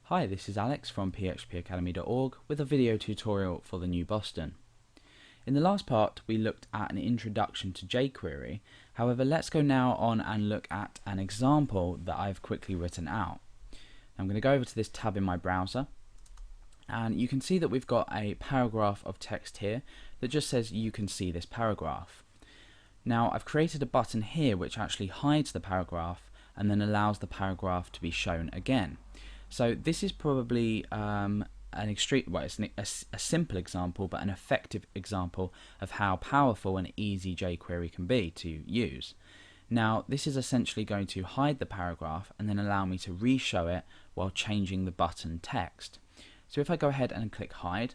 Hi, this is Alex from phpacademy.org with a video tutorial for the new Boston. In the last part we looked at an introduction to jQuery. However, let's go now on and look at an example that I've quickly written out. I'm going to go over to this tab in my browser, and you can see that we've got a paragraph of text here that just says you can see this paragraph. Now I've created a button here which actually hides the paragraph and then allows the paragraph to be shown again. So this is probably an extreme, well, it's a simple example, but an effective example of how powerful and easy jQuery can be to use. Now this is essentially going to hide the paragraph and then allow me to re-show it while changing the button text. So if I go ahead and click hide,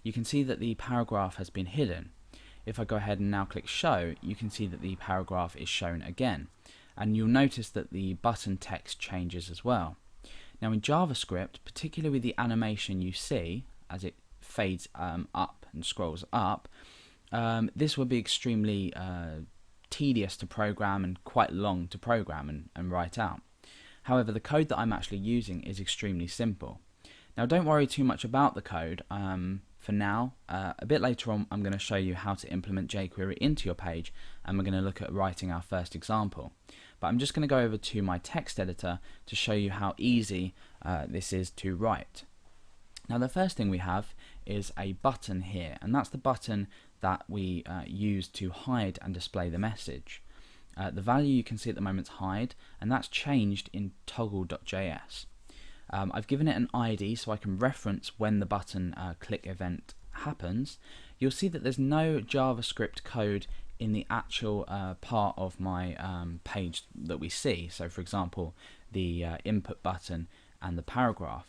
you can see that the paragraph has been hidden. If I go ahead and now click show, you can see that the paragraph is shown again, and you'll notice that the button text changes as well. Now in JavaScript, particularly with the animation you see as it fades up and scrolls up, this will be extremely tedious to program and quite long to program and write out. However, the code that I'm actually using is extremely simple. Now don't worry too much about the code for now. A bit later on I'm going to show you how to implement jQuery into your page, and we're going to look at writing our first example. But I'm just going to go over to my text editor to show you how easy this is to write. Now the first thing we have is a button here, and that's the button that we use to hide and display the message. The value you can see at the moment is hide, and that's changed in toggle.js. I've given it an ID so I can reference when the button click event happens. You'll see that there's no JavaScript code in the actual part of my page that we see. So for example, the input button and the paragraph.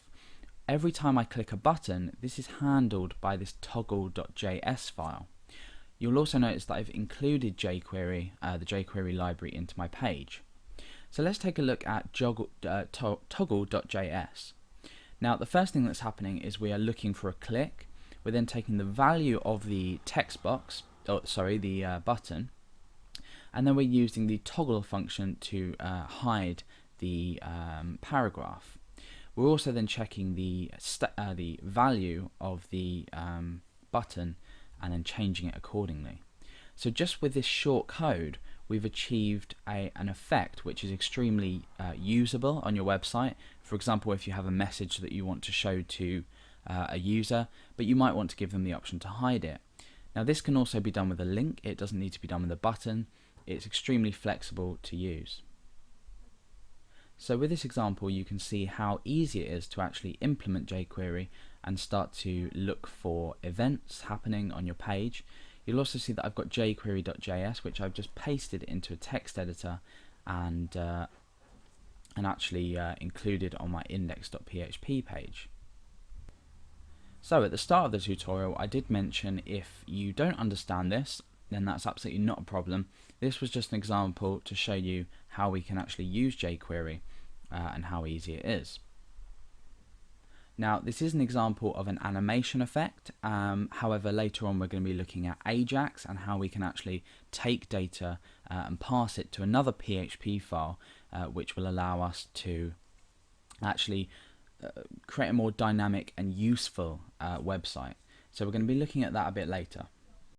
Every time I click a button, this is handled by this toggle.js file. You'll also notice that I've included jQuery, the jQuery library, into my page. So let's take a look at toggle.js. Now the first thing that's happening is we are looking for a click. We're then taking the value of the text box, the button, and then we're using the toggle function to hide the paragraph. We're also then checking the value of the button and then changing it accordingly. So just with this short code, we've achieved an effect which is extremely usable on your website. For example, if you have a message that you want to show to a user, but you might want to give them the option to hide it. Now this can also be done with a link. It doesn't need to be done with a button. It's extremely flexible to use. So with this example, you can see how easy it is to actually implement jQuery and start to look for events happening on your page. You'll also see that I've got jQuery.js, which I've just pasted into a text editor and actually included on my index.php page. So at the start of the tutorial, I did mention if you don't understand this, then that's absolutely not a problem. This was just an example to show you how we can actually use jQuery and how easy it is. Now this is an example of an animation effect. However, later on we're going to be looking at Ajax and how we can actually take data and pass it to another PHP file, which will allow us to actually create a more dynamic and useful website. So we're going to be looking at that a bit later.